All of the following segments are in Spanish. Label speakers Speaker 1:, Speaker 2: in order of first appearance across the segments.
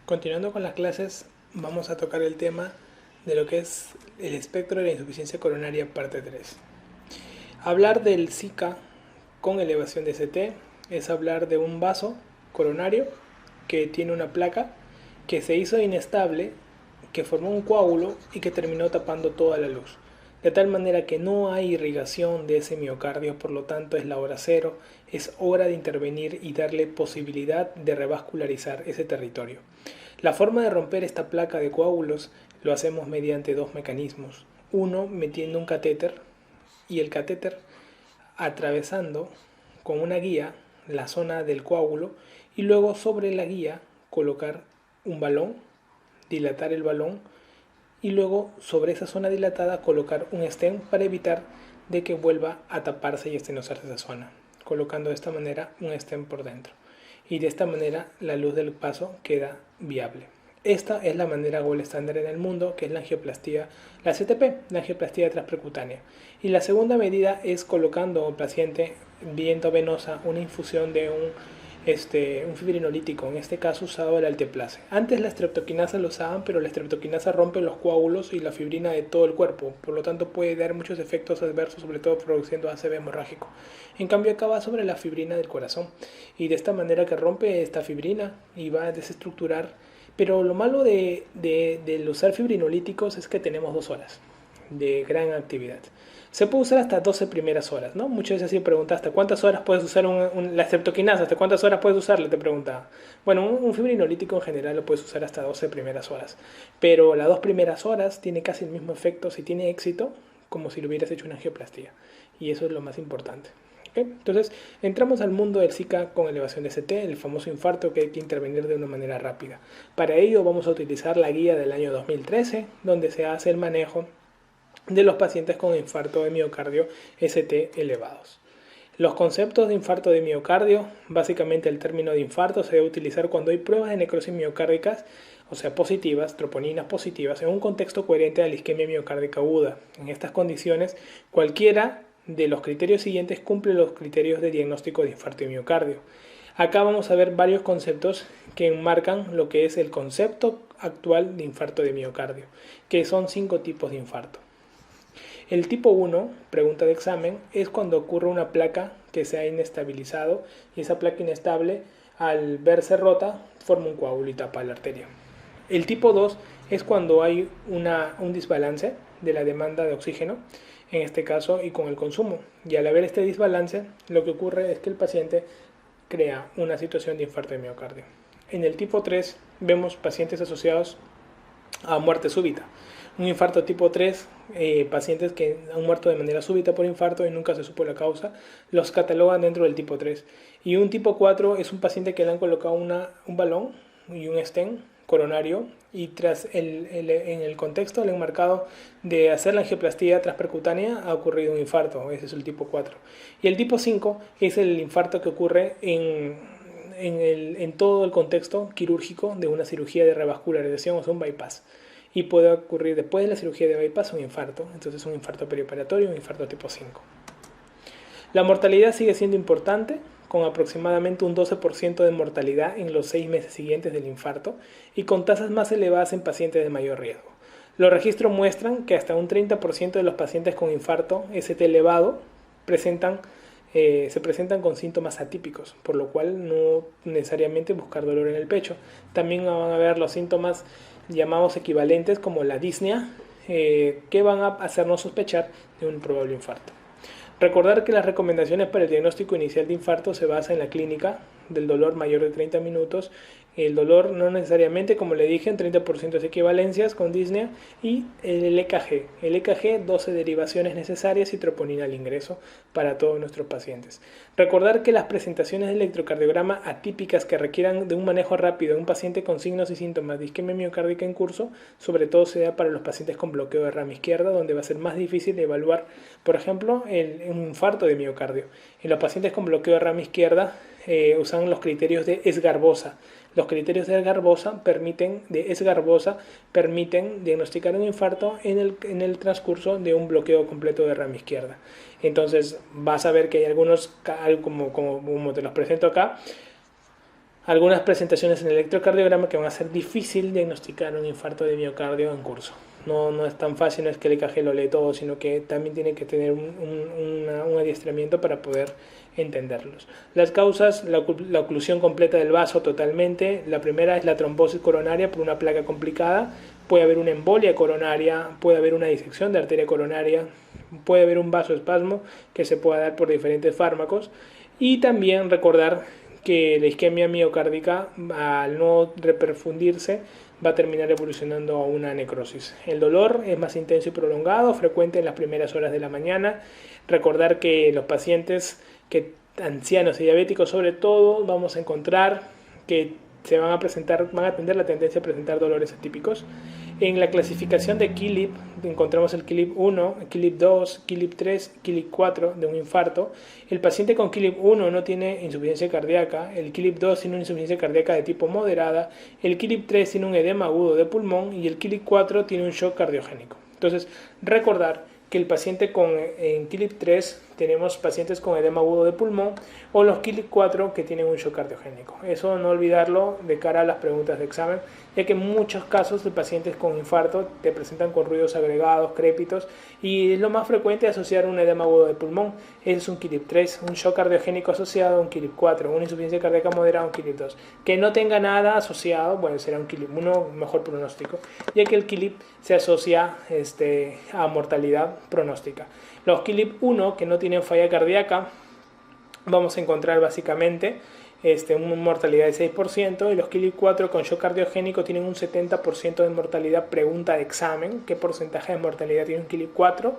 Speaker 1: Continuando con las clases, vamos a tocar el tema de lo que es el espectro de la insuficiencia coronaria parte 3. Hablar del Zika con elevación de ST es hablar de un vaso coronario que tiene una placa que se hizo inestable, que formó un coágulo y que terminó tapando toda la luz. De tal manera que no hay irrigación de ese miocardio, por lo tanto es la hora cero, es hora de intervenir y darle posibilidad de revascularizar ese territorio. La forma de romper esta placa de coágulos lo hacemos mediante dos mecanismos. Uno, metiendo un catéter y el catéter atravesando con una guía la zona del coágulo y luego sobre la guía colocar un balón, dilatar el balón y luego sobre esa zona dilatada colocar un stent para evitar de que vuelva a taparse y estenosarse esa zona, colocando de esta manera un stent por dentro. Y de esta manera la luz del paso queda viable. Esta es la manera gold estándar en el mundo, que es la angioplastia, la CTP, la angioplastia transpercutánea. Y la segunda medida es colocando al paciente viento venosa una infusión de un fibrinolítico, en este caso usado el alteplase. Antes la streptokinasa lo usaban, pero la streptokinasa rompe los coágulos y la fibrina de todo el cuerpo, por lo tanto puede dar muchos efectos adversos, sobre todo produciendo ACV hemorrágico. En cambio acá va sobre la fibrina del corazón y de esta manera que rompe esta fibrina y va a desestructurar. Pero lo malo de usar fibrinolíticos es que tenemos 2 horas de gran actividad. Se puede usar hasta 12 primeras horas, ¿no? Muchas veces se pregunta, ¿hasta cuántas horas puedes usar la streptokinasa? ¿Hasta cuántas horas puedes usarla? Te preguntaba. Bueno, un fibrinolítico en general lo puedes usar hasta 12 primeras horas. Pero las 2 primeras horas tiene casi el mismo efecto, si tiene éxito, como si lo hubieras hecho una angioplastia. Y eso es lo más importante. ¿Okay? Entonces, entramos al mundo del Zika con elevación de ST, el famoso infarto que hay que intervenir de una manera rápida. Para ello vamos a utilizar la guía del año 2013, donde se hace el manejo de los pacientes con infarto de miocardio ST elevados. Los conceptos de infarto de miocardio, básicamente el término de infarto se debe utilizar cuando hay pruebas de necrosis miocárdicas, o sea positivas, troponinas positivas, en un contexto coherente a la isquemia miocárdica aguda. En estas condiciones, cualquiera de los criterios siguientes cumple los criterios de diagnóstico de infarto de miocardio. Acá vamos a ver varios conceptos que enmarcan lo que es el concepto actual de infarto de miocardio, que son 5 tipos de infarto. El tipo 1, pregunta de examen, es cuando ocurre una placa que se ha inestabilizado y esa placa inestable, al verse rota, forma un coágulo y tapa la arteria. El tipo 2 es cuando hay un desbalance de la demanda de oxígeno, en este caso, y con el consumo. Y al haber este desbalance, lo que ocurre es que el paciente crea una situación de infarto de miocardio. En el tipo 3 vemos pacientes asociados a muerte súbita. Un infarto tipo 3, pacientes que han muerto de manera súbita por infarto y nunca se supo la causa, los catalogan dentro del tipo 3. Y un tipo 4 es un paciente que le han colocado un balón y un stent coronario y tras en el contexto le han marcado de hacer la angioplastia transpercutánea ha ocurrido un infarto, ese es el tipo 4. Y el tipo 5 es el infarto que ocurre en todo el contexto quirúrgico de una cirugía de revascularización, o sea, un bypass. Y puede ocurrir después de la cirugía de bypass un infarto, entonces un infarto perioperatorio, un infarto tipo 5. La mortalidad sigue siendo importante, con aproximadamente un 12% de mortalidad en los 6 meses siguientes del infarto y con tasas más elevadas en pacientes de mayor riesgo. Los registros muestran que hasta un 30% de los pacientes con infarto ST elevado se presentan con síntomas atípicos, por lo cual no necesariamente buscar dolor en el pecho. También van a haber los síntomas llamados equivalentes como la disnea, que van a hacernos sospechar de un probable infarto. Recordar que las recomendaciones para el diagnóstico inicial de infarto se basan en la clínica del dolor mayor de 30 minutos. El dolor no necesariamente, como le dije, en 30% es equivalencias con disnea y el EKG. El EKG, 12 derivaciones necesarias y troponina al ingreso para todos nuestros pacientes. Recordar que las presentaciones de electrocardiograma atípicas que requieran de un manejo rápido en un paciente con signos y síntomas de isquemia miocárdica en curso, sobre todo se da para los pacientes con bloqueo de rama izquierda, donde va a ser más difícil evaluar, por ejemplo, un infarto de miocardio. En los pacientes con bloqueo de rama izquierda usan los criterios de Esgarbosa. Los criterios de Esgarbosa permiten diagnosticar un infarto en el transcurso de un bloqueo completo de rama izquierda. Entonces vas a ver que hay algunos, como te los presento acá, algunas presentaciones en el electrocardiograma que van a ser difícil diagnosticar un infarto de miocardio en curso. No es tan fácil, no es que el EKG lo lee todo, sino que también tiene que tener un adiestramiento para poder entenderlos. Las causas, la oclusión completa del vaso totalmente. La primera es la trombosis coronaria por una placa complicada. Puede haber una embolia coronaria, puede haber una disección de arteria coronaria, puede haber un vasoespasmo que se pueda dar por diferentes fármacos. Y también recordar que la isquemia miocárdica, al no reperfundirse, va a terminar evolucionando a una necrosis. El dolor es más intenso y prolongado, frecuente en las primeras horas de la mañana. Recordar que los pacientes, ancianos y diabéticos sobre todo, vamos a encontrar que se van a tener la tendencia a presentar dolores atípicos. En la clasificación de Killip encontramos el Killip 1, Killip 2, Killip 3, Killip 4 de un infarto. El paciente con Killip 1 no tiene insuficiencia cardíaca, el Killip 2 tiene una insuficiencia cardíaca de tipo moderada, el Killip 3 tiene un edema agudo de pulmón y el Killip 4 tiene un shock cardiogénico. Entonces, recordar que el paciente en Killip 3 tenemos pacientes con edema agudo de pulmón o los Killip 4 que tienen un shock cardiogénico. Eso no olvidarlo de cara a las preguntas de examen, ya que en muchos casos de pacientes con infarto te presentan con ruidos agregados, crépitos, y es lo más frecuente asociar un edema agudo de pulmón. Es un Killip 3, un shock cardiogénico asociado a un Killip 4, una insuficiencia cardíaca moderada a un Killip 2. Que no tenga nada asociado, bueno, será un Killip 1, mejor pronóstico, ya que el Killip se asocia a mortalidad pronóstica. Los Killip 1 que no tienen falla cardíaca, vamos a encontrar básicamente una mortalidad de 6%, y los Killip 4 con shock cardiogénico tienen un 70% de mortalidad. Pregunta de examen: ¿qué porcentaje de mortalidad tiene un Killip 4?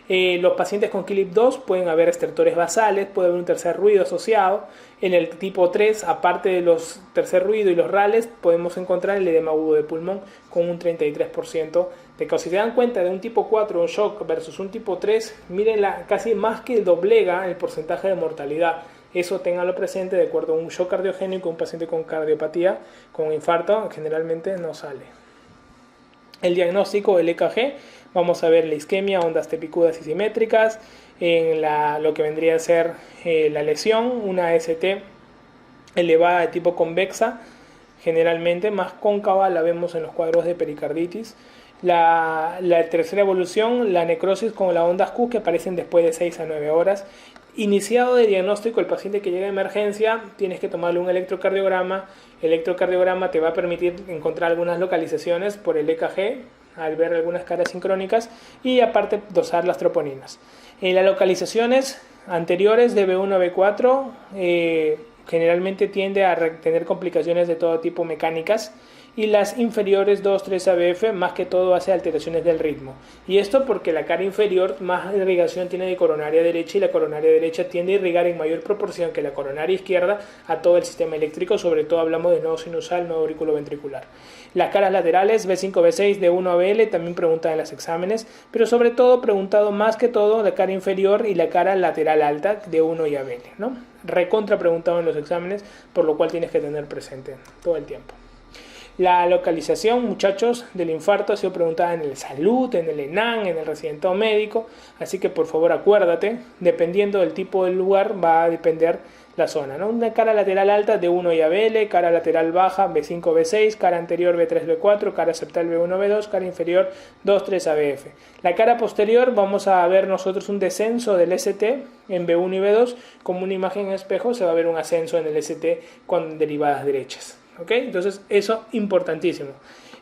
Speaker 1: Los pacientes con Killip 2 pueden haber estertores basales, puede haber un tercer ruido asociado. En el tipo 3, aparte de los tercer ruido y los rales, podemos encontrar el edema agudo de pulmón con un 33% de causa. Si se dan cuenta de un tipo 4 un shock versus un tipo 3, miren, casi más que doblega el porcentaje de mortalidad. Eso ténganlo presente. De acuerdo a un shock cardiogénico, un paciente con cardiopatía, con infarto, generalmente no sale. El diagnóstico, el EKG, vamos a ver la isquemia, ondas tepicudas y simétricas, en lo que vendría a ser la lesión, una ST elevada de tipo convexa, generalmente más cóncava, la vemos en los cuadros de pericarditis. La tercera evolución, la necrosis con las ondas Q, que aparecen después de 6 a 9 horas. Iniciado de diagnóstico, el paciente que llega a emergencia, tienes que tomarle un electrocardiograma. El electrocardiograma te va a permitir encontrar algunas localizaciones por el EKG, al ver algunas caras sincrónicas, y aparte dosar las troponinas. En las localizaciones anteriores de B1 a B4 generalmente tiende a tener complicaciones de todo tipo mecánicas, y las inferiores 2-3 ABF más que todo hace alteraciones del ritmo. Y esto porque la cara inferior más irrigación tiene de coronaria derecha, y la coronaria derecha tiende a irrigar en mayor proporción que la coronaria izquierda a todo el sistema eléctrico. Sobre todo hablamos de nodo sinusal, nodo auriculoventricular. Las caras laterales B5, B6, de 1 a BL también preguntan en los exámenes, pero sobre todo preguntado más que todo la cara inferior y la cara lateral alta de 1 y ABL, ¿no? Recontra preguntado en los exámenes, por lo cual tienes que tener presente todo el tiempo. La localización, muchachos, del infarto ha sido preguntada en el Salud, en el ENAN, en el residentado médico, así que por favor acuérdate, dependiendo del tipo del lugar va a depender la zona, ¿no? Una cara lateral alta de 1 y ABL, cara lateral baja B5, B6, cara anterior B3, B4, cara septal B1, B2, cara inferior 2, 3 ABF. La cara posterior vamos a ver nosotros un descenso del ST en B1 y B2, como una imagen en espejo se va a ver un ascenso en el ST con derivadas derechas. ¿Okay? Entonces eso importantísimo.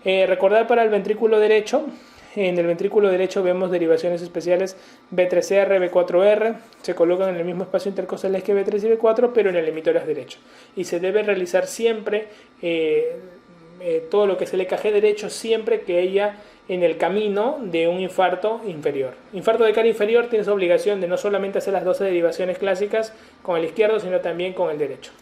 Speaker 1: Recordar para el ventrículo derecho, en el ventrículo derecho vemos derivaciones especiales B3R, B4R, se colocan en el mismo espacio intercostales que B3 y B4, pero en el emisoras derecho, y se debe realizar siempre todo lo que es el EKG derecho, siempre que haya en el camino de un infarto inferior. Infarto de cara inferior, tienes obligación de no solamente hacer las 12 derivaciones clásicas con el izquierdo, sino también con el derecho.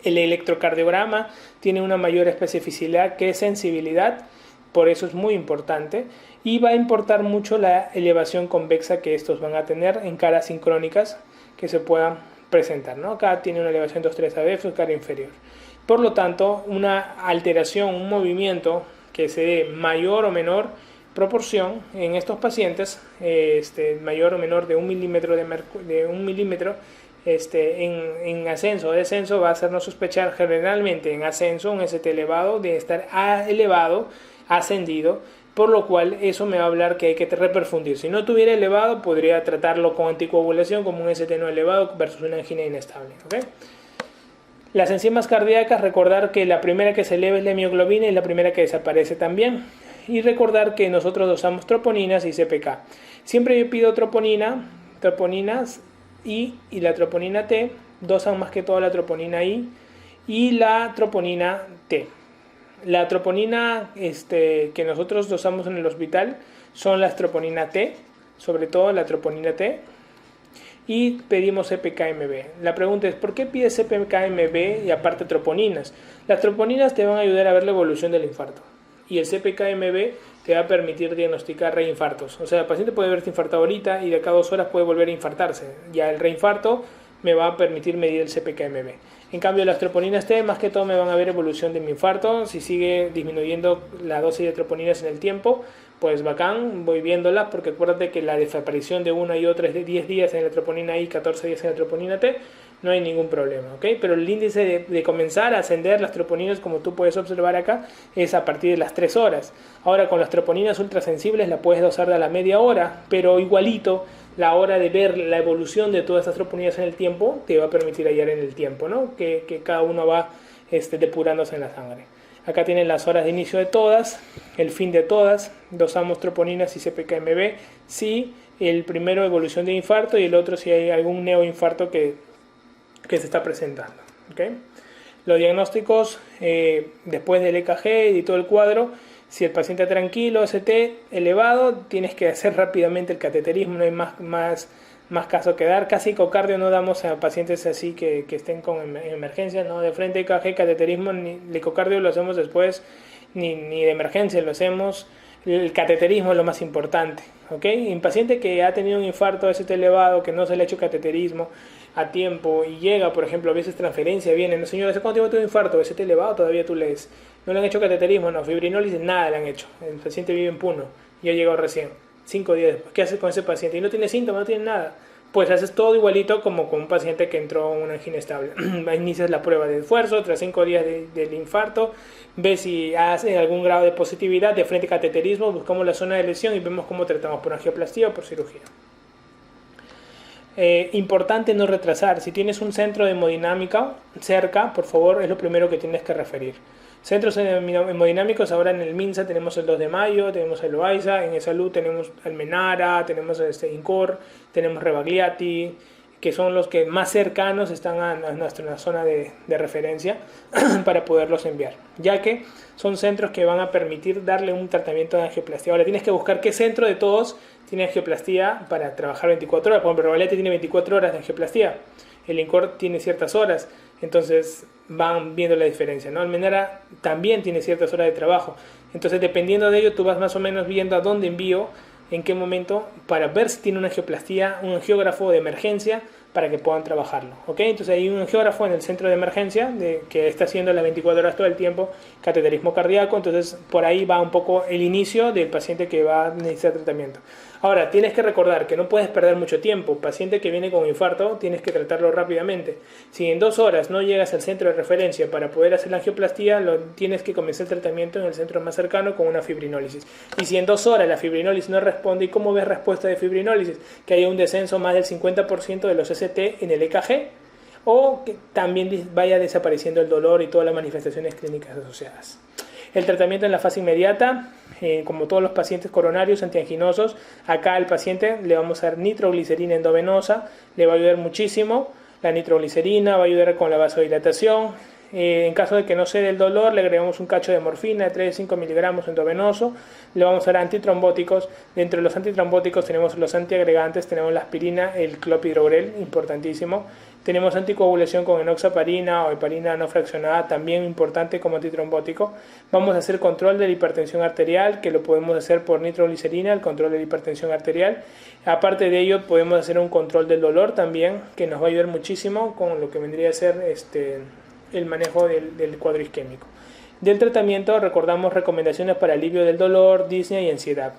Speaker 1: El electrocardiograma tiene una mayor especificidad que sensibilidad, por eso es muy importante, y va a importar mucho la elevación convexa que estos van a tener en caras sincrónicas que se puedan presentar, ¿no? Acá tiene una elevación 2-3 ABF, cara inferior. Por lo tanto, una alteración, un movimiento que se dé mayor o menor proporción en estos pacientes, mayor o menor de 1 milímetro en ascenso o descenso va a hacernos sospechar generalmente en ascenso un ST elevado de estar elevado, ascendido, por lo cual eso me va a hablar que hay que reperfundir. Si no tuviera elevado, podría tratarlo con anticoagulación como un ST no elevado versus una angina inestable. ¿Okay? Las enzimas cardíacas, recordar que la primera que se eleva es la hemoglobina y la primera que desaparece también. Y recordar que nosotros dosamos troponinas y CPK. Siempre yo pido troponinas y la troponina T, dosan más que todo la troponina I y la troponina T. La troponina que nosotros dosamos en el hospital son las troponina T, sobre todo la troponina T, y pedimos CPK-MB. La pregunta es, ¿por qué pides CPK-MB y aparte troponinas? Las troponinas te van a ayudar a ver la evolución del infarto y el CPK-MB te va a permitir diagnosticar reinfartos. O sea, el paciente puede verse infartado ahorita y de acá a 2 horas puede volver a infartarse. Ya el reinfarto me va a permitir medir el CPK-MB. En cambio, las troponinas T más que todo me van a ver evolución de mi infarto. Si sigue disminuyendo la dosis de troponinas en el tiempo, pues bacán, voy viéndola, porque acuérdate que la desaparición de una y otra es de 10 días en la troponina I, 14 días en la troponina T, no hay ningún problema, ¿ok? Pero el índice de comenzar a ascender las troponinas, como tú puedes observar acá, es a partir de las 3 horas. Ahora, con las troponinas ultrasensibles la puedes dosar de a la media hora, pero igualito, la hora de ver la evolución de todas estas troponinas en el tiempo te va a permitir hallar en el tiempo, ¿no? Que cada uno va depurándose en la sangre. Acá tienen las horas de inicio de todas, el fin de todas, dosamos troponinas y CPK-MB, si el primero evolución de infarto y el otro si hay algún neoinfarto que se está presentando. ¿Okay? Los diagnósticos después del EKG y todo el cuadro, si el paciente está tranquilo, ST elevado, tienes que hacer rápidamente el cateterismo, no hay más caso que dar. Casi ecocardio no damos a pacientes así que estén en emergencia, ¿no? De frente EKG, cateterismo, ni el ecocardio lo hacemos después, ni de emergencia lo hacemos. El cateterismo es lo más importante, ¿ok? Un paciente que ha tenido un infarto ST elevado, que no se le ha hecho cateterismo a tiempo y llega, por ejemplo, a veces transferencia, viene, no señor, ¿hace cuánto tiempo tuvo un infarto? ST elevado, todavía tú lees. No le han hecho cateterismo, no, fibrinólisis, nada le han hecho. El paciente vive en Puno y ha llegado recién, 5 días después. ¿Qué haces con ese paciente? Y no tiene síntomas, no tiene nada. Pues haces todo igualito como con un paciente que entró en una angina estable. Inicias la prueba de esfuerzo, tras 5 días del infarto, ves si hace algún grado de positividad, de frente cateterismo, buscamos la zona de lesión y vemos cómo tratamos por angioplastía o por cirugía. Importante no retrasar. Si tienes un centro de hemodinámica cerca, por favor, es lo primero que tienes que referir. Centros hemodinámicos, ahora en el MINSA tenemos el 2 de mayo, tenemos el OAISA, en Salud tenemos Almenara, tenemos INCOR, tenemos Rebagliati, que son los que más cercanos están a nuestra zona de referencia para poderlos enviar, ya que son centros que van a permitir darle un tratamiento de angioplastía. Ahora tienes que buscar qué centro de todos tiene angioplastía para trabajar 24 horas. Por ejemplo, Rebagliati tiene 24 horas de angioplastía, el INCOR tiene ciertas horas, entonces van viendo la diferencia, ¿no? Almenara también tiene ciertas horas de trabajo, entonces dependiendo de ello tú vas más o menos viendo a dónde envío, en qué momento, para ver si tiene una angioplastía, un angiógrafo de emergencia para que puedan trabajarlo, ¿ok? Entonces hay un angiógrafo en el centro de emergencia que está haciendo las 24 horas todo el tiempo cateterismo cardíaco, entonces por ahí va un poco el inicio del paciente que va a necesitar tratamiento. Ahora, tienes que recordar que no puedes perder mucho tiempo. Paciente que viene con infarto, tienes que tratarlo rápidamente. Si en 2 horas no llegas al centro de referencia para poder hacer la angioplastía, tienes que comenzar el tratamiento en el centro más cercano con una fibrinólisis. Y si en 2 horas la fibrinólisis no responde, ¿y cómo ves respuesta de fibrinólisis? Que haya un descenso más del 50% de los ST en el EKG, o que también vaya desapareciendo el dolor y todas las manifestaciones clínicas asociadas. El tratamiento en la fase inmediata, como todos los pacientes coronarios antianginosos, acá al paciente le vamos a dar nitroglicerina endovenosa, le va a ayudar muchísimo. La nitroglicerina va a ayudar con la vasodilatación. En caso de que no se dé el dolor, le agregamos un cacho de morfina de 3 a 5 miligramos endovenoso. Le vamos a dar antitrombóticos. Dentro de los antitrombóticos tenemos los antiagregantes, tenemos la aspirina, el clopidogrel, importantísimo. Tenemos anticoagulación con enoxaparina o heparina no fraccionada, también importante como antitrombótico. Vamos a hacer control de la hipertensión arterial, que lo podemos hacer por nitroglicerina, el control de la hipertensión arterial. Aparte de ello, podemos hacer un control del dolor también, que nos va a ayudar muchísimo con lo que vendría a ser el manejo del cuadro isquémico. Del tratamiento recordamos recomendaciones para alivio del dolor, disnea y ansiedad.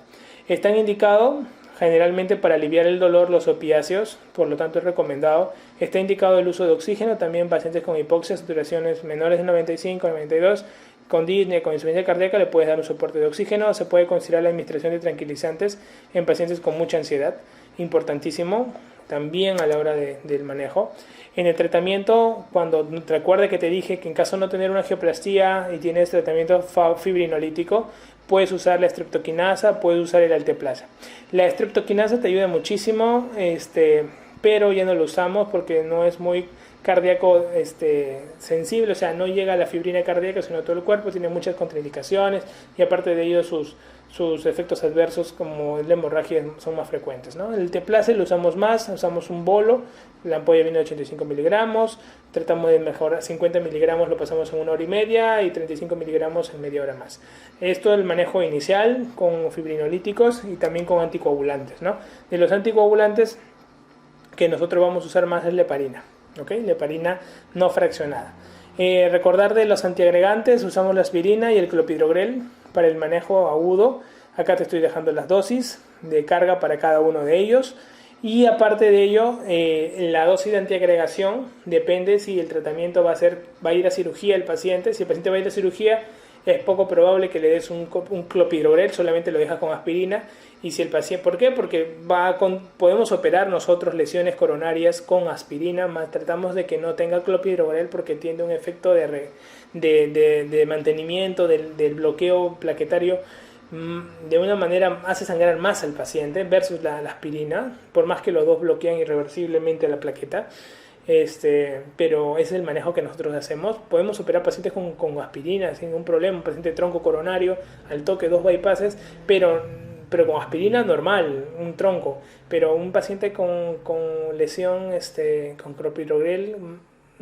Speaker 1: Están indicados generalmente para aliviar el dolor los opiáceos, por lo tanto es recomendado. Está indicado el uso de oxígeno también en pacientes con hipoxia, saturaciones menores de 95 a 92, con disnea, con insuficiencia cardíaca le puedes dar un soporte de oxígeno. Se puede considerar la administración de tranquilizantes en pacientes con mucha ansiedad, importantísimo también a la hora del manejo. En el tratamiento, cuando recuerde que te dije que en caso de no tener una angioplastía y tienes tratamiento fibrinolítico, puedes usar la streptokinasa, puedes usar el alteplasa. La streptokinasa te ayuda muchísimo, pero ya no lo usamos porque no es muy cardíaco sensible, o sea, no llega a la fibrina cardíaca, sino a todo el cuerpo, tiene muchas contraindicaciones y aparte de ello sus efectos adversos como la hemorragia son más frecuentes, ¿no? El alteplasa lo usamos más, usamos un bolo, la ampolla viene de 85 miligramos, tratamos de mejorar 50 miligramos, lo pasamos en 1 hora y media y 35 miligramos en media hora más. Esto es el manejo inicial con fibrinolíticos y también con anticoagulantes, ¿no? De los anticoagulantes que nosotros vamos a usar más es la heparina. ¿Okay? La heparina no fraccionada. Recordar de los antiagregantes, usamos la aspirina y el clopidogrel para el manejo agudo. Acá te estoy dejando las dosis de carga para cada uno de ellos. Y aparte de ello, la dosis de antiagregación depende si el tratamiento va a ir a cirugía el paciente. Si el paciente va a ir a cirugía, es poco probable que le des un clopidogrel, solamente lo dejas con aspirina. Y si el paciente, ¿por qué? Porque podemos operar nosotros lesiones coronarias con aspirina, más tratamos de que no tenga clopidogrel porque tiene un efecto de mantenimiento del bloqueo plaquetario. De una manera hace sangrar más al paciente versus la aspirina, por más que los dos bloquean irreversiblemente la plaqueta. Pero ese es el manejo que nosotros hacemos. Podemos operar pacientes con aspirina sin ningún problema, un paciente de tronco coronario, al toque 2 bypasses, pero con aspirina normal, un tronco. Pero un paciente con lesión con clopidogrel,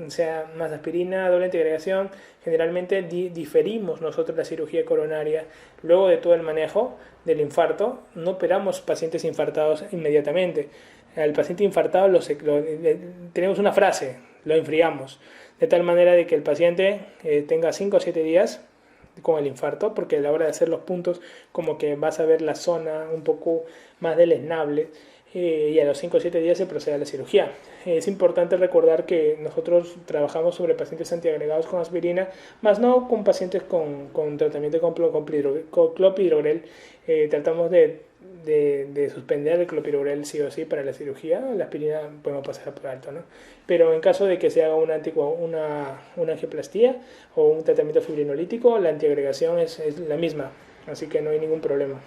Speaker 1: o sea, más aspirina, doble antiagregación, generalmente diferimos nosotros la cirugía coronaria. Luego de todo el manejo del infarto, no operamos pacientes infartados inmediatamente. Al paciente infartado tenemos una frase, lo enfriamos, de tal manera de que el paciente tenga 5 o 7 días con el infarto, porque a la hora de hacer los puntos como que vas a ver la zona un poco más deleznable, y a los 5 o 7 días se procede a la cirugía. Es importante recordar que nosotros trabajamos sobre pacientes antiagregados con aspirina, más no con pacientes con tratamiento con clopidogrel. Tratamos de suspender el clopidogrel sí o sí para la cirugía. La aspirina podemos pasar por alto, ¿no? Pero en caso de que se haga una angioplastía o un tratamiento fibrinolítico, la antiagregación es la misma, así que no hay ningún problema.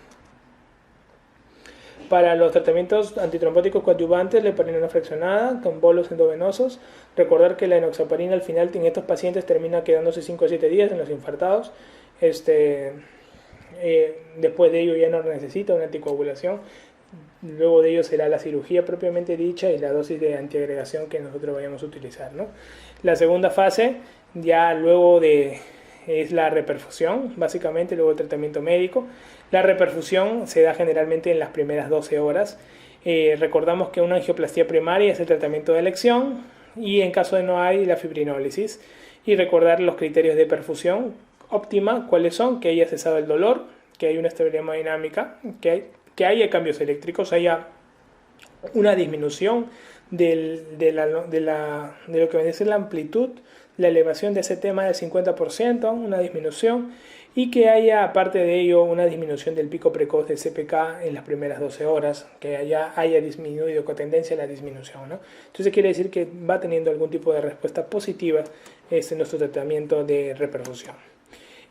Speaker 1: Para los tratamientos antitrombóticos coadyuvantes, la heparina no fraccionada con bolos endovenosos. Recordar que la enoxaparina al final en estos pacientes termina quedándose 5 o 7 días en los infartados. Después de ello ya no necesita una anticoagulación. Luego de ello será la cirugía propiamente dicha y la dosis de antiagregación que nosotros vayamos a utilizar, ¿no? La segunda fase ya luego es la reperfusión, básicamente luego el tratamiento médico. La reperfusión se da generalmente en las primeras 12 horas. Recordamos que una angioplastía primaria es el tratamiento de elección y en caso de no hay, la fibrinólisis. Y recordar los criterios de perfusión óptima, cuáles son: que haya cesado el dolor, que haya una estabilidad hemodinámica, que haya cambios eléctricos, haya una disminución de lo que viene a ser la amplitud, la elevación de ese tema del 50%, una disminución, y que haya aparte de ello una disminución del pico precoz del CPK en las primeras 12 horas, que haya disminuido con tendencia a la disminución, ¿no? Entonces quiere decir que va teniendo algún tipo de respuesta positiva nuestro tratamiento de reperfusión.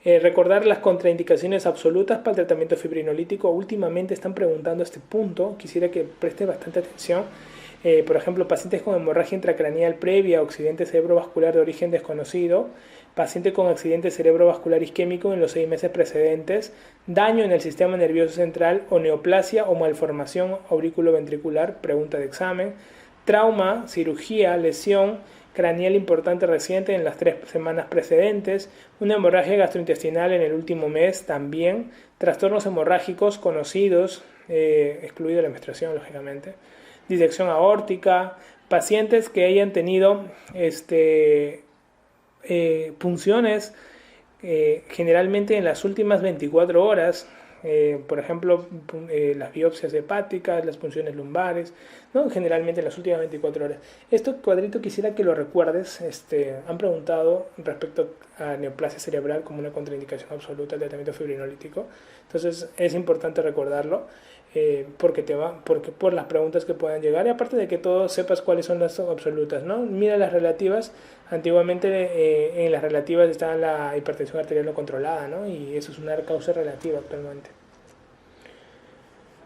Speaker 1: Recordar las contraindicaciones absolutas para el tratamiento fibrinolítico. Últimamente están preguntando este punto, quisiera que preste bastante atención. Por ejemplo, pacientes con hemorragia intracraneal previa, accidente cerebrovascular de origen desconocido, paciente con accidente cerebrovascular isquémico en los 6 meses precedentes, daño en el sistema nervioso central o neoplasia o malformación auriculoventricular, pregunta de examen, trauma, cirugía, lesión craneal importante reciente en las 3 semanas precedentes, una hemorragia gastrointestinal en el último mes también, trastornos hemorrágicos conocidos, excluido la menstruación lógicamente, disección aórtica, pacientes que hayan tenido punciones generalmente en las últimas 24 horas, por ejemplo, las biopsias hepáticas, las punciones lumbares, ¿no? Generalmente en las últimas 24 horas. Este cuadrito quisiera que lo recuerdes. Han preguntado respecto a neoplasia cerebral como una contraindicación absoluta al tratamiento fibrinolítico. Entonces es importante recordarlo. Porque por las preguntas que puedan llegar, y aparte de que todos sepas cuáles son las absolutas, ¿no? Mira las relativas. Antiguamente en las relativas estaba la hipertensión arterial no controlada, ¿no? Y eso es una causa relativa actualmente.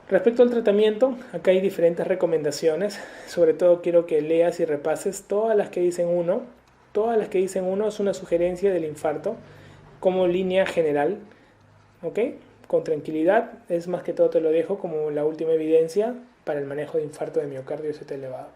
Speaker 1: Respecto al tratamiento, acá hay diferentes recomendaciones. Sobre todo quiero que leas y repases todas las que dicen uno. Todas las que dicen uno es una sugerencia del infarto como línea general, ¿ok? Con tranquilidad, es más que todo te lo dejo como la última evidencia para el manejo de infarto de miocardio ST elevado.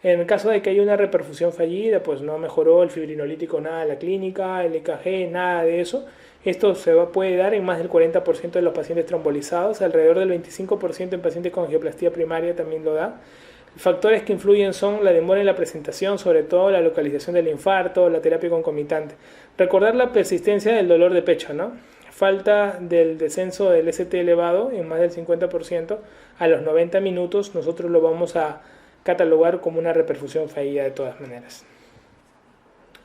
Speaker 1: En el caso de que haya una reperfusión fallida, pues no mejoró el fibrinolítico nada en la clínica, el EKG, nada de eso. Esto puede dar en más del 40% de los pacientes trombolizados, alrededor del 25% en pacientes con angioplastía primaria también lo da. Factores que influyen son la demora en la presentación, sobre todo la localización del infarto, la terapia concomitante. Recordar la persistencia del dolor de pecho, ¿no? Falta del descenso del ST elevado en más del 50%, a los 90 minutos nosotros lo vamos a catalogar como una reperfusión fallida de todas maneras.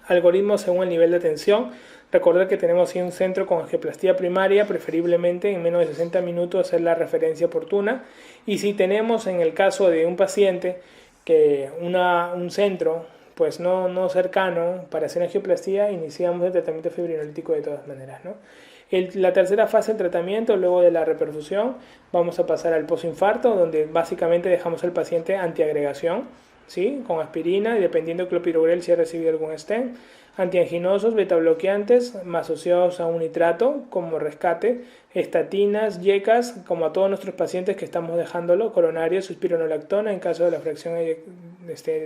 Speaker 1: Algoritmos según el nivel de tensión. Recordar que tenemos un centro con angioplastía primaria, preferiblemente en menos de 60 minutos hacer la referencia oportuna. Y si tenemos en el caso de un paciente que un centro pues no cercano para hacer angioplastía, iniciamos el tratamiento fibrinolítico de todas maneras, ¿no? La tercera fase del tratamiento, luego de la reperfusión, vamos a pasar al posinfarto, donde básicamente dejamos al paciente antiagregación, ¿sí? Con aspirina y dependiendo de clopidogrel si ha recibido algún stent, antianginosos, betabloqueantes asociados a un nitrato como rescate, estatinas, yecas, como a todos nuestros pacientes que estamos dejándolo, coronarios, espironolactona en caso de la fracción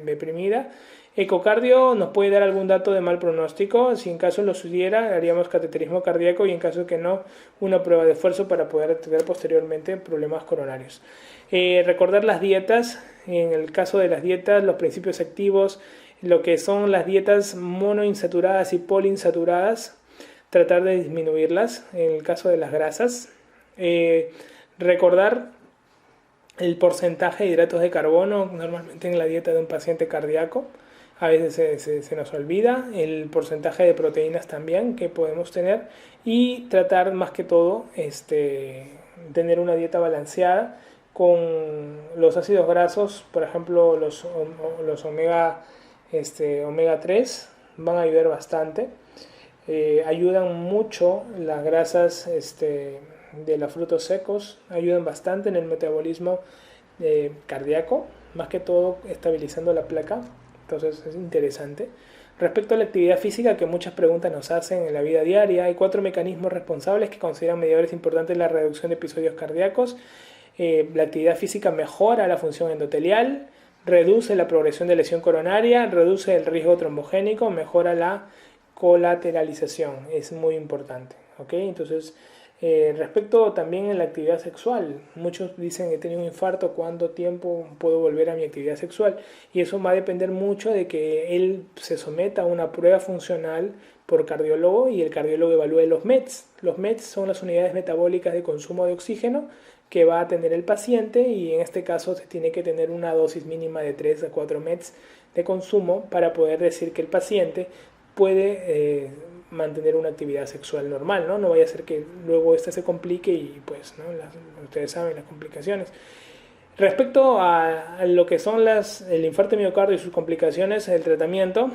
Speaker 1: deprimida. Ecocardio nos puede dar algún dato de mal pronóstico, si en caso lo sudiera haríamos cateterismo cardíaco y en caso que no, una prueba de esfuerzo para poder detectar posteriormente problemas coronarios. Recordar las dietas, en el caso de las dietas, los principios activos, lo que son las dietas monoinsaturadas y poliinsaturadas, tratar de disminuirlas en el caso de las grasas. Recordar el porcentaje de hidratos de carbono, normalmente en la dieta de un paciente cardíaco, a veces se nos olvida, el porcentaje de proteínas también que podemos tener y tratar más que todo tener una dieta balanceada con los ácidos grasos, por ejemplo los omega 3 van a ayudar bastante. Ayudan mucho las grasas de los frutos secos, ayudan bastante en el metabolismo cardíaco, más que todo estabilizando la placa, entonces es interesante. Respecto a la actividad física, que muchas preguntas nos hacen en la vida diaria, hay 4 mecanismos responsables que consideran mediadores importantes en la reducción de episodios cardíacos. La actividad física mejora la función endotelial, reduce la progresión de lesión coronaria, reduce el riesgo trombogénico, mejora la colateralización, es muy importante, ¿ok? Entonces, respecto también a la actividad sexual, muchos dicen he tenido un infarto, ¿cuánto tiempo puedo volver a mi actividad sexual? Y eso va a depender mucho de que él se someta a una prueba funcional por cardiólogo y el cardiólogo evalúe los METs. Los METs son las unidades metabólicas de consumo de oxígeno que va a tener el paciente y en este caso se tiene que tener una dosis mínima de 3 a 4 METs de consumo para poder decir que el paciente puede mantener una actividad sexual normal, ¿no? No vaya a ser que luego esta se complique y pues, ¿no? Ustedes saben las complicaciones. Respecto a lo que son el infarto de miocardio y sus complicaciones, el tratamiento,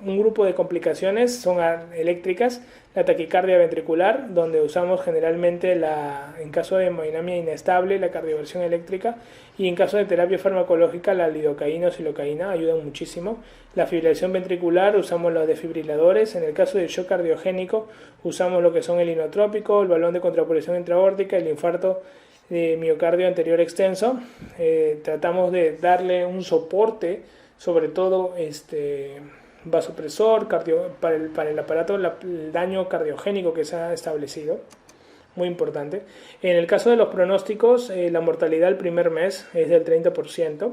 Speaker 1: un grupo de complicaciones son eléctricas, la taquicardia ventricular, donde usamos generalmente en caso de hemodinamia inestable, la cardioversión eléctrica, y en caso de terapia farmacológica, la lidocaína o silocaína ayudan muchísimo. La fibrilación ventricular, usamos los desfibriladores. En el caso del shock cardiogénico, usamos lo que son el inotrópico, el balón de contraposición intraórtica, el infarto de miocardio anterior extenso. Tratamos de darle un soporte, sobre todo vasopresor para el aparato, el daño cardiogénico que se ha establecido, muy importante. En el caso de los pronósticos, la mortalidad el primer mes es del 30%.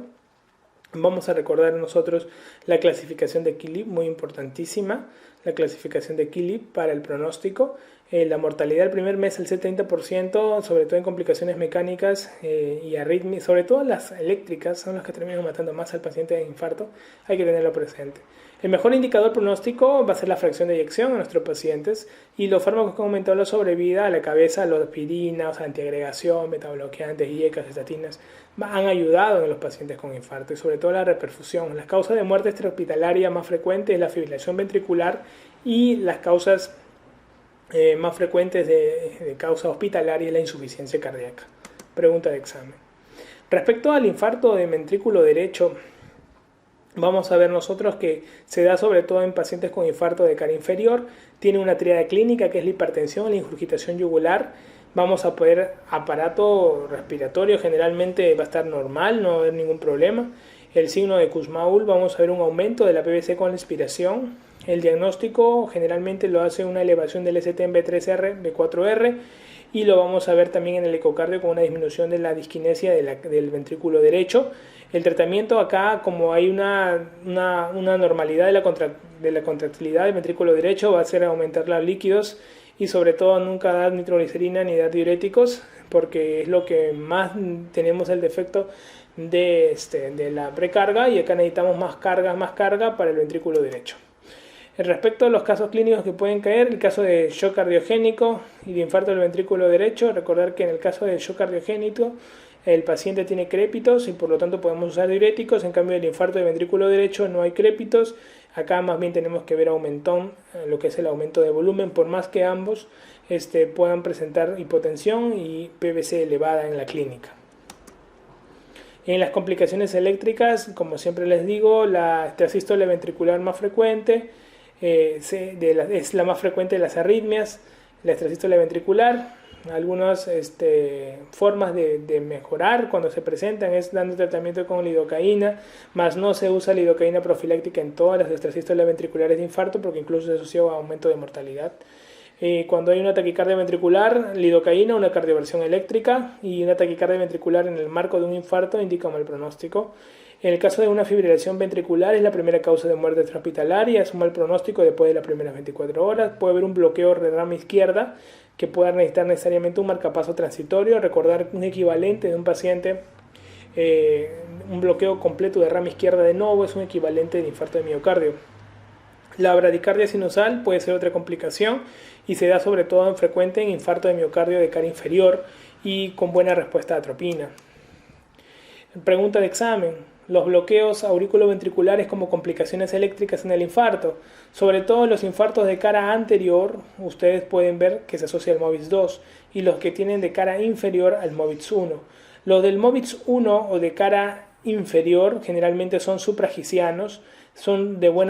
Speaker 1: Vamos a recordar nosotros la clasificación de Killip, muy importantísima, la clasificación de Killip para el pronóstico. La mortalidad del primer mes al 70%, sobre todo en complicaciones mecánicas y arritmias, sobre todo las eléctricas, son las que terminan matando más al paciente de infarto, hay que tenerlo presente. El mejor indicador pronóstico va a ser la fracción de eyección en nuestros pacientes y los fármacos que han aumentado la sobrevida a la cabeza, la aspirina, o sea, antiagregación, metabloqueantes, IECAS, estatinas, han ayudado en los pacientes con infarto y sobre todo la reperfusión. Las causas de muerte extrahospitalaria más frecuentes es la fibrilación ventricular y las causas más frecuentes de causa hospitalaria es la insuficiencia cardíaca. Pregunta de examen. Respecto al infarto de ventrículo derecho, vamos a ver nosotros que se da sobre todo en pacientes con infarto de cara inferior, tiene una tríada clínica que es la hipertensión, la ingurgitación yugular. Vamos a poder, aparato respiratorio generalmente va a estar normal, no va a haber ningún problema. El signo de Kussmaul, vamos a ver un aumento de la PVC con la inspiración. El diagnóstico generalmente lo hace una elevación del ST en B3R, B4R, y lo vamos a ver también en el ecocardio con una disminución de la disquinesia del ventrículo derecho. El tratamiento acá, como hay una normalidad de la contractilidad del ventrículo derecho, va a ser aumentar los líquidos y sobre todo nunca dar nitroglicerina ni dar diuréticos, porque es lo que más tenemos el defecto de la precarga, y acá necesitamos más carga para el ventrículo derecho. Respecto a los casos clínicos que pueden caer, el caso de shock cardiogénico y de infarto del ventrículo derecho, recordar que en el caso del shock cardiogénico el paciente tiene crépitos y por lo tanto podemos usar diuréticos. En cambio, del infarto del ventrículo derecho no hay crépitos. Acá más bien tenemos que ver aumentón, lo que es el aumento de volumen, por más que ambos puedan presentar hipotensión y PVC elevada en la clínica. En las complicaciones eléctricas, como siempre les digo, la extrasístole ventricular más frecuente es la más frecuente de las arritmias, la extrasístole ventricular. Algunas formas de mejorar cuando se presentan es dando tratamiento con lidocaína, más no se usa lidocaína profiláctica en todas las extrasístoles ventriculares de infarto porque incluso se asocia a aumento de mortalidad. Cuando hay una taquicardia ventricular, lidocaína, una cardioversión eléctrica, y una taquicardia ventricular en el marco de un infarto indica mal pronóstico. En el caso de una fibrilación ventricular es la primera causa de muerte extrahospitalaria, es un mal pronóstico después de las primeras 24 horas. Puede haber un bloqueo de rama izquierda que pueda necesitar necesariamente un marcapaso transitorio. Recordar un equivalente de un paciente, un bloqueo completo de rama izquierda de novo es un equivalente de infarto de miocardio. La bradicardia sinusal puede ser otra complicación y se da sobre todo frecuente en infarto de miocardio de cara inferior y con buena respuesta a atropina. Pregunta de examen. Los bloqueos auriculoventriculares como complicaciones eléctricas en el infarto. Sobre todo en los infartos de cara anterior, ustedes pueden ver que se asocia al MOVIX 2 y los que tienen de cara inferior al MOVIX 1. Los del MOVIX 1 o de cara inferior generalmente son supragicianos, son de buen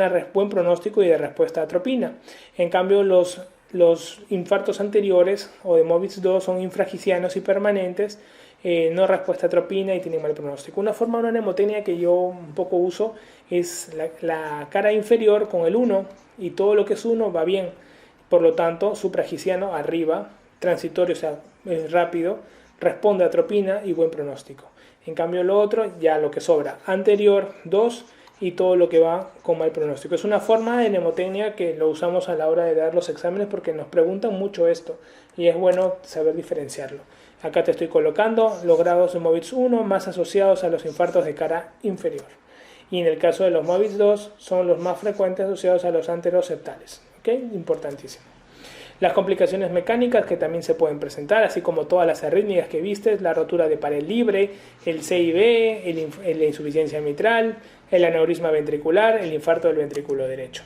Speaker 1: pronóstico y de respuesta a atropina. En cambio, los infartos anteriores o de MOVIX 2 son infragicianos y permanentes, no respuesta a atropina y tienen mal pronóstico. Una forma de una mnemotecnia que yo un poco uso es la cara inferior con el 1 y todo lo que es 1 va bien. Por lo tanto, supragiciano arriba, transitorio, o sea, es rápido, responde a atropina y buen pronóstico. En cambio, lo otro, ya lo que sobra, anterior 2 y todo lo que va con mal pronóstico. Es una forma de mnemotecnia que lo usamos a la hora de dar los exámenes porque nos preguntan mucho esto y es bueno saber diferenciarlo. Acá te estoy colocando los grados de MOVIX 1 más asociados a los infartos de cara inferior. Y en el caso de los MOVIX 2 son los más frecuentes asociados a los anteroseptales. ¿Okay? Importantísimo. Las complicaciones mecánicas que también se pueden presentar, así como todas las arritmias que viste, la rotura de pared libre, el CIB, la insuficiencia mitral, el aneurisma ventricular, el infarto del ventrículo derecho.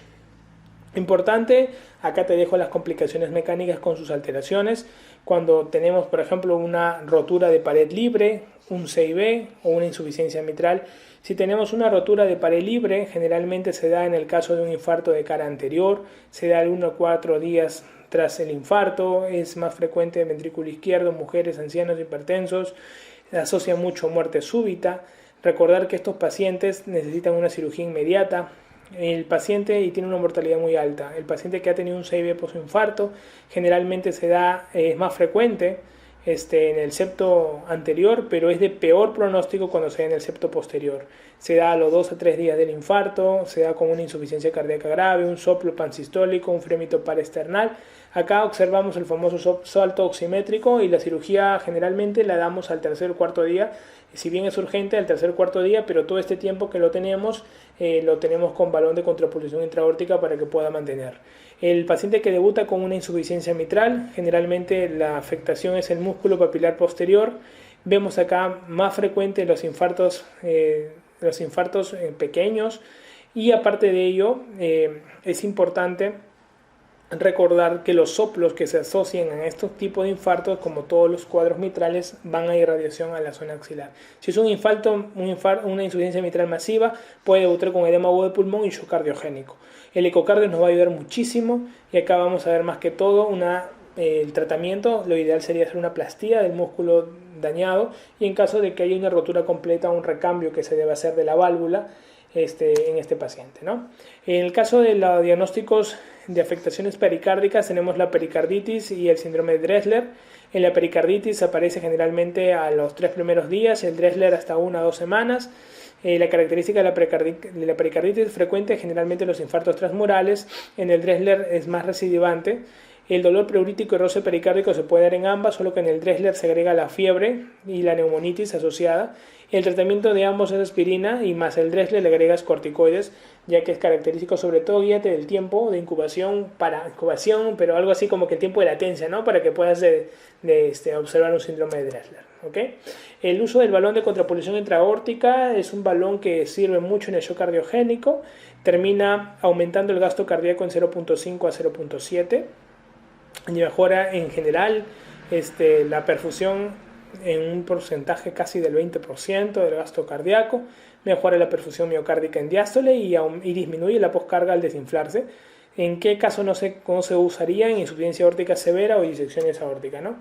Speaker 1: Importante, acá te dejo las complicaciones mecánicas con sus alteraciones. Cuando tenemos, por ejemplo, una rotura de pared libre, un CIB o una insuficiencia mitral. Si tenemos una rotura de pared libre, generalmente se da en el caso de un infarto de cara anterior, se da 1 a 4 días tras el infarto, es más frecuente en ventrículo izquierdo, mujeres, ancianos, hipertensos, asocia mucho a muerte súbita. Recordar que estos pacientes necesitan una cirugía inmediata. El paciente y tiene una mortalidad muy alta. El paciente que ha tenido un CIB posinfarto generalmente se da, es más frecuente en el septo anterior, pero es de peor pronóstico cuando se da en el septo posterior. se da a los 2 a 3 días del infarto, se da con una insuficiencia cardíaca grave, un soplo pansistólico, un fremito parasternal. Acá observamos el famoso salto oximétrico y la cirugía generalmente la damos al tercer o cuarto día, si bien es urgente al tercer o cuarto día, pero todo este tiempo que lo tenemos con balón de contrapulsión intraórtica para que pueda mantener. El paciente que debuta con una insuficiencia mitral, generalmente la afectación es el músculo papilar posterior. Vemos acá más frecuente los infartos pequeños, y aparte de ello es importante recordar que los soplos que se asocian a estos tipos de infartos, como todos los cuadros mitrales, van a irradiación a la zona axilar. Si es una insuficiencia mitral masiva, puede debutar con edema agudo de pulmón y shock cardiogénico. El ecocardio nos va a ayudar muchísimo, y acá vamos a ver más que todo el tratamiento. Lo ideal sería hacer una plastía del músculo dañado, y en caso de que haya una rotura completa, un recambio que se debe hacer de la válvula en este paciente, ¿no? En el caso de los diagnósticos de afectaciones pericárdicas, tenemos la pericarditis y el síndrome de Dressler. En la pericarditis aparece generalmente a los 3 primeros días, el Dressler hasta 1 a 2 semanas. La característica de la pericarditis frecuente, generalmente los infartos transmurales. En el Dressler es más recidivante. El dolor pleurítico y roce pericárdico se puede dar en ambas, solo que en el Dressler se agrega la fiebre y la neumonitis asociada. El tratamiento de ambos es aspirina, y más el Dressler le agregas corticoides, ya que es característico, sobre todo guíate del tiempo de incubación, pero algo así como que el tiempo de latencia, ¿no? Para que puedas observar un síndrome de Dressler, ¿ok? El uso del balón de contrapulsión intraaórtica es un balón que sirve mucho en el shock cardiogénico, termina aumentando el gasto cardíaco en 0.5 a 0.7, y mejora en general la perfusión en un porcentaje casi del 20% del gasto cardíaco, mejora la perfusión miocárdica en diástole y disminuye la poscarga al desinflarse. ¿En qué caso no sé cómo se usaría? En insuficiencia aórtica severa o disecciones aórticas, ¿no?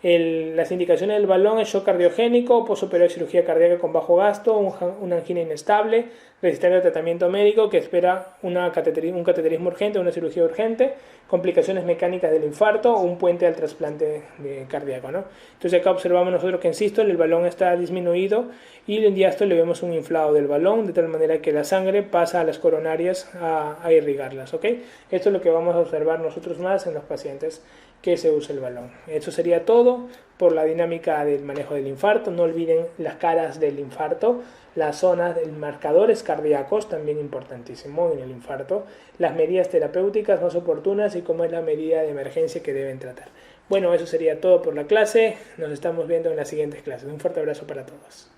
Speaker 1: Las indicaciones del balón es shock cardiogénico, postoperatoria de cirugía cardíaca con bajo gasto, una angina inestable, resistente al tratamiento médico que espera un cateterismo urgente, una cirugía urgente, complicaciones mecánicas del infarto o un puente al trasplante cardíaco, ¿no? Entonces acá observamos nosotros que en sístole el balón está disminuido, y en diástole vemos un inflado del balón, de tal manera que la sangre pasa a las coronarias a irrigarlas, ¿ok? Esto es lo que vamos a observar nosotros más en los pacientes que se usa el balón. Eso sería todo por la dinámica del manejo del infarto. No olviden las caras del infarto, las zonas de marcadores cardíacos, también importantísimo en el infarto, las medidas terapéuticas más oportunas y cómo es la medida de emergencia que deben tratar. Bueno, eso sería todo por la clase. Nos estamos viendo en las siguientes clases. Un fuerte abrazo para todos.